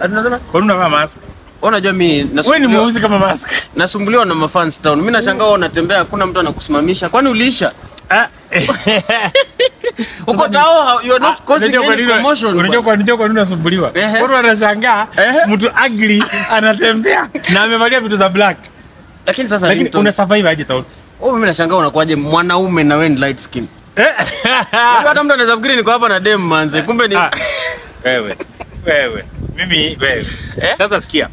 Tunasema kwa nini unavaa mask? Unajua mimi wewe ni mweusi kama mask. Nasumbuliwa na mafans town. Mimi nashangaa wewe unatembea hakuna mtu anakusimamisha. Kwani uliisha? Uko tao you are not causing any commotion. Unajua kwa nini unasumbuliwa? Watu wanashangaa mtu ugly anatembea na amevalia vitu za black. Lakini sasa una survive aje town? Mimi nashangaa unakuaje mwanaume na wewe ni light skin. Hata mtu anaweza fikiri niko hapa na dem manze. Kumbe ni wewe. Mimi wewe. Sasa sikia.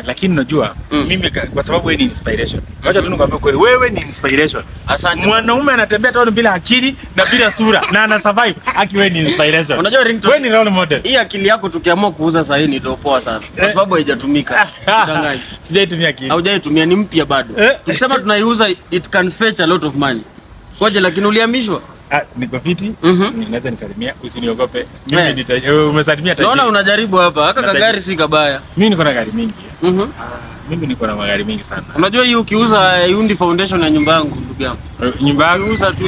Lakini unajua mimi kwa sababu wewe ni inspiration. Wacha tu nikwambie kweli wewe ni inspiration. Asante. Mwanaume anatembea town bila akili na bila sura na ana survive akiwa ni inspiration. Unajua Ringtone, wewe ni role model. Hii akili yako tukiamua kuuza sasa hii ndio poa sana. Kwa sababu haijatumika. Sitangai. Sijaitumia akili. Haujaitumia ni mpya bado. Tukisema tunaiuza it can fetch a lot of money. Kwaje lakini ulihamishwa? Niko fiti. Ninaweza nisalimia, usiniogope. Mimi umesalimia tajiri. Naona unajaribu hapa. Haka kagari si kabaya. Mimi niko na gari mingi. Mimi niko na magari mingi sana. Unajua hii ukiuza Yundi Foundation ya nyumba yangu ndugu yangu. Nyumba yangu uza tu.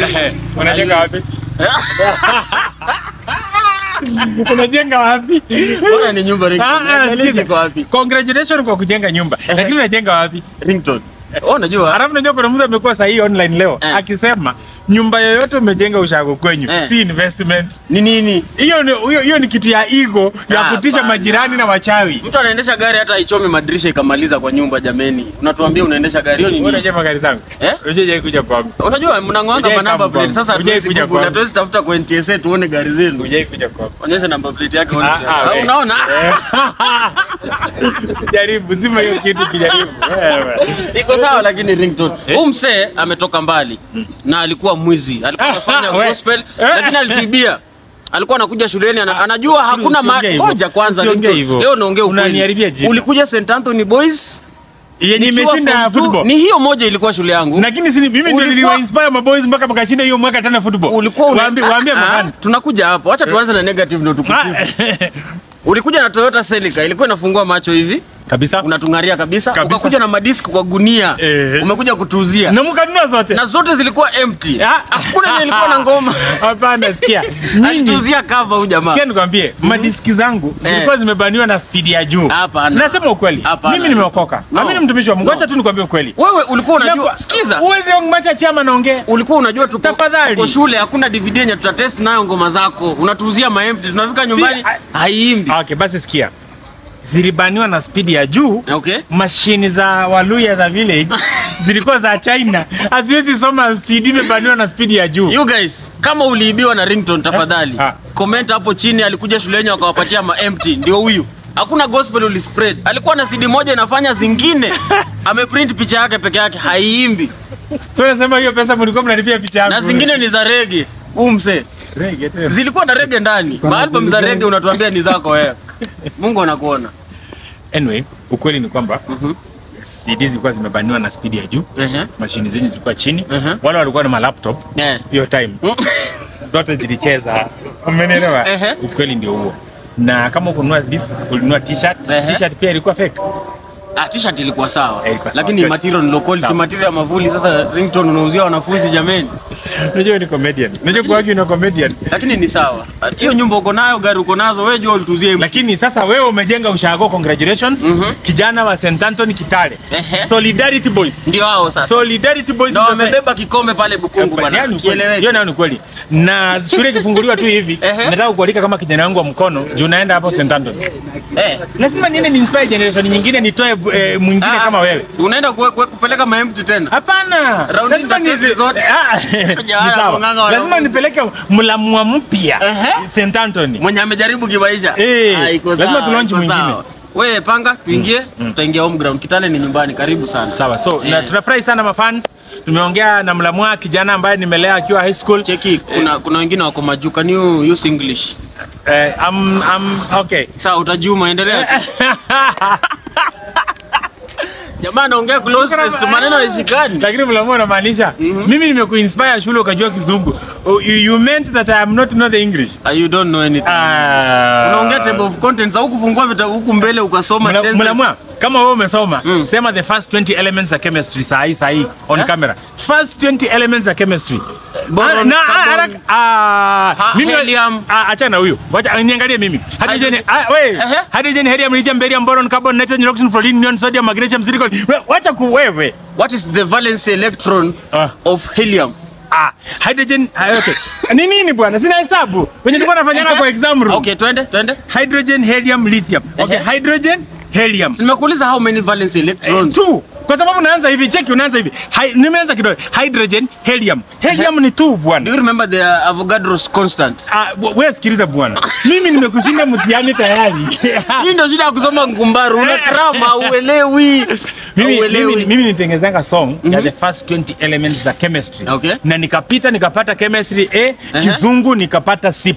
Unajenga wapi? Unajenga wapi? Bora ni nyumba Ringtone. Kwa wapi? Congratulations kwa kujenga nyumba. Lakini unajenga wapi? Ringtone. Unajua? Alafu unajua kuna mtu amekuwa sahihi online leo akisema nyumba yoyote umejenga ushago kwenyu si investment. Ni nini? Hiyo ni kitu ya ego ya kutisha majirani na wachawi. Mtu anaendesha gari hata aichome madirisha ikamaliza kwa nyumba jameni. Unatuambia unaendesha gari hiyo ni nini? Unajua magari zangu? Unajua kuja kwangu. Unajua mnangoanga ma number plate sasa hatuwezi tafuta kwa NTSA tuone gari zenu. Unajua kuja kwangu. Onyesha number plate yake unaona? Sijaribu zima hiyo kitu kijaribu. Iko sawa lakini Ringtone. Huyu msee ametoka mbali na alikuwa mwizi. Alikuwa anafanya gospel lakini alitibia. Alikuwa anakuja shuleni anajua hakuna moja kwanza leo naongea ukweli. Ulikuja St Anthony Boys yenye imeshinda football. Ni hiyo moja ilikuwa shule yangu. Lakini si mimi ndio niliwa inspire maboys mpaka makashinda hiyo mwaka tena football. Ulikuwa waambie mafans. Tunakuja hapo. Acha tuanze na negative ndio tukusifu. Ulikuja na Toyota Celica ilikuwa inafungua macho hivi kabisa. Unatungaria kabisa. Ukakuja na madisk kwa gunia. Umekuja kutuuzia. Na mkanunua zote. Na zote zilikuwa empty. Hakuna yenye ilikuwa na ngoma. Hapana sikia. Alituuzia cover huyu jamaa. Sikia nikwambie, madiski zangu zilikuwa zimebaniwa na speed ya juu. Hapana. Nasema ukweli. Mimi nimeokoka. Mimi ni mtumishi wa Mungu. Acha tu nikwambie ukweli. Wewe ulikuwa unajua sikiza. Uweze macha chama naongea. Ulikuwa unajua tuko shule hakuna DVD yenye tutatest nayo ngoma zako. Unatuuzia ma empty. Tunafika nyumbani haiimbi. Okay, basi sikia. Zilibaniwa na speed ya juu. Mashini za Waluya za village zilikuwa za China. Haziwezi soma CD imebaniwa na speed ya juu. You guys, kama uliibiwa na Ringtone tafadhali comment hapo chini. Alikuja shuleni akawapatia ma empty. Ndio huyu. Hakuna gospel ulispread. Alikuwa na CD moja inafanya zingine. Ameprint picha yake peke yake haiimbi. So nasema hiyo pesa mlikuwa mnalipia picha yangu. Na zingine ni za reggae. Umse. Reggae tena. Zilikuwa na reggae ndani. Album za reggae unatuambia ni zako wewe. Mungu anakuona. Anyway, ukweli ni kwamba CD zilikuwa zimebaniwa na speed ya juu. Mashini zenyewe zilikuwa chini. Wale walikuwa na ma laptop. Hiyo time. Zote zilicheza. Umeelewa? Ukweli ndio huo. Na kama ukununua disc, ulinunua t-shirt, t-shirt pia ilikuwa fake. T-shirt ilikuwa sawa. Lakini material ni low quality, material ya mavuli. Sasa Ringtone unauzia wanafunzi jameni. Unajua ni comedian. Unajua kwa wagi ni comedian. Lakini ni sawa. Hiyo nyumba uko nayo, gari uko nazo, wewe jua ulituuzia. Lakini sasa wewe umejenga ushago, congratulations. Kijana wa St Anthony Kitale. Solidarity Boys. Ndio hao sasa. Solidarity Boys ndio wamebeba kikombe pale Bukungu bwana. Kieleweke. Hiyo nayo ni kweli. Na shule ikifunguliwa tu hivi, nataka kukualika kama kijana wangu wa mkono, juu naenda hapo St Anthony. Lazima niende ni inspire generation nyingine nitoe mwingine kama wewe. Unaenda kupeleka maemti tena? Hapana. Lazima ni zote. Lazima nipeleke Mulamwah mpya St Anthony. Mwenye amejaribu kimaisha. Lazima tulaunch mwingine. Wewe panga tuingie, tutaingia home ground. Kitale ni nyumbani, karibu sana. Sawa. So na tunafurahi sana mafans. Tumeongea na Mulamwah kijana ambaye nimelea akiwa high school. Cheki, kuna wengine wako majuu. Can you use English? Okay. Sawa, utajuma endelea. Jamaa anaongea close test maneno yashikani. Lakini Mulamwah anamaanisha mimi nimekuinspire shule ukajua Kizungu. you meant that I am not know the English? You don't know anything. Unaongea table of contents au kufungua vitabu huku mbele ukasoma tenses. Mulamwah, kama wewe umesoma, sema the first 20 elements of chemistry sahi on camera. First 20 elements of chemistry. Helium. Achana huyo. Wacha niangalie mimi. Hydrogen, helium, lithium, barium, boron, carbon, nitrogen, oxygen, fluorine, neon, sodium, magnesium, silicon. Wacha wewe. What is the valence electron of helium? Hydrogen, okay. Nini bwana? Sina hesabu. Wenye tulikuwa nafanyana kwa exam room. Okay, twende. Hydrogen, helium, lithium. Okay, hydrogen, helium. Nimekuuliza how many valence electrons? 2. Kwa sababu unaanza hivi, check unaanza hivi. Nimeanza kidogo. Hydrogen, helium. Helium ni 2 bwana. Do you remember the Avogadro's constant? Wewe sikiliza bwana. Mimi nimekushinda mtihani tayari. Hii ndio shida ya kusoma ngumbaru. Una krama uelewi. Mimi nitengenezanga song ya the first 20 elements za chemistry. Okay. Na nikapata chemistry A, kizungu nikapata C+.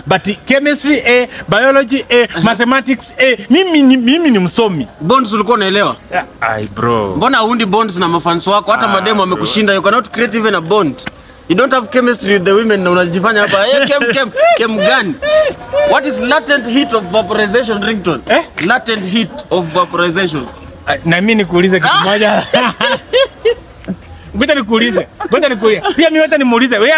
But chemistry A, biology A, mathematics A. Mimi ni msomi. Bonds ulikuwa unaelewa? Ai bro. Mbona hundi bonds na mafans wako? Hata mademo wamekushinda. You cannot create even a bond. You don't have chemistry with the women na unajifanya hapa. Chem gani? What is latent heat of vaporization, Ringtone? Latent heat of vaporization. Na mimi nikuulize kitu moja. Ngoja nikuulize. Pia mimi hata nimuulize. Wewe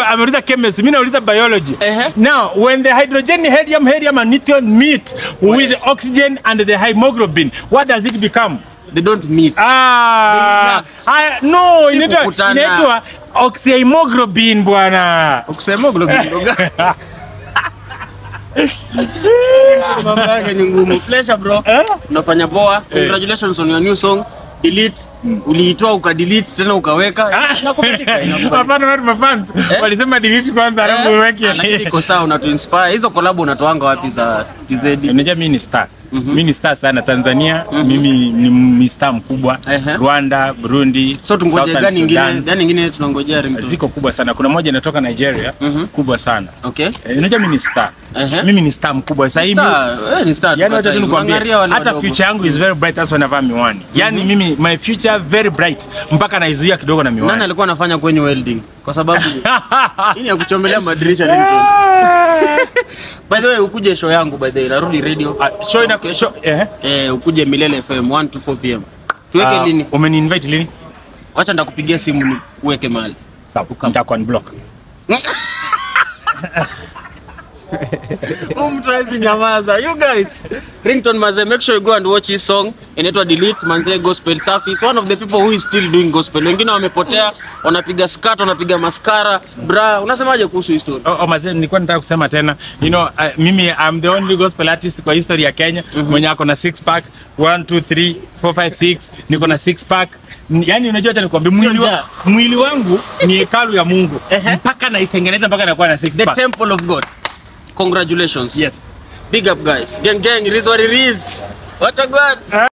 ameuliza chemistry, mimi nauliza biology. Now, when the hydrogen, helium and neutron meet with oxygen and the hemoglobin, what does it become? They don't meet. No, inaitwa oxyhemoglobin bwana. Oxyhemoglobin ndoga. Mambo yake ni ngumu. Pleasure bro. Unafanya poa. Congratulations on your new song. Delete. Uliitoa ukadelete tena ukaweka. Inakubalika. Hapana, watu mafans walisema delete kwanza alafu uweke. Lakini iko sawa, unatu inspire. Hizo collab unatoanga wapi za TZ? Unajua mimi ni star. Mimi ni star sana Tanzania. Mimi ni star mkubwa. Rwanda, Burundi. So tungoje gani nyingine tunangojea Ringtone? Ziko kubwa sana. Kuna moja inatoka Nigeria, kubwa sana. Okay. Unajua mimi ni star. Mimi ni star mkubwa. Sasa hivi ni star. Yaani wacha tu nikwambie, hata future yangu is very bright as when I miwani. Yaani mimi my future very bright mpaka naizuia kidogo na miwani. Nani alikuwa anafanya kwenye welding? Kwa sababu hii ya kuchomelea madirisha Ringtone. By the way, ukuje show yangu by the way, narudi radio. Ukuje Milele FM 1 to 4 PM. Tuweke lini? Umeni-invite lini? Wacha ndakupigia simu ni uweke mahali. Sawa, nitakuwa unblock. Mtu hawezi nyamaza. You guys, Ringtone manze, make sure you go and watch his song. Inaitwa Delete manze, gospel safi. Is one of the people who is still doing gospel. Wengine wamepotea, wanapiga skirt, wanapiga mascara. Bra, unasemaje kuhusu hii story? Manze, nilikuwa nataka kusema tena. You know, mimi I'm the only gospel artist kwa history ya Kenya mwenye ako na 6 pack, 1 2 3 4 5 6, niko na 6 pack. Yaani unajua hata nikwambie mwili wangu ni hekalu ya Mungu. Mpaka naitengeneza mpaka nakuwa na 6 pack. The temple of God. Congratulations. Yes. Big up guys. Gang, it is what it is. What a God.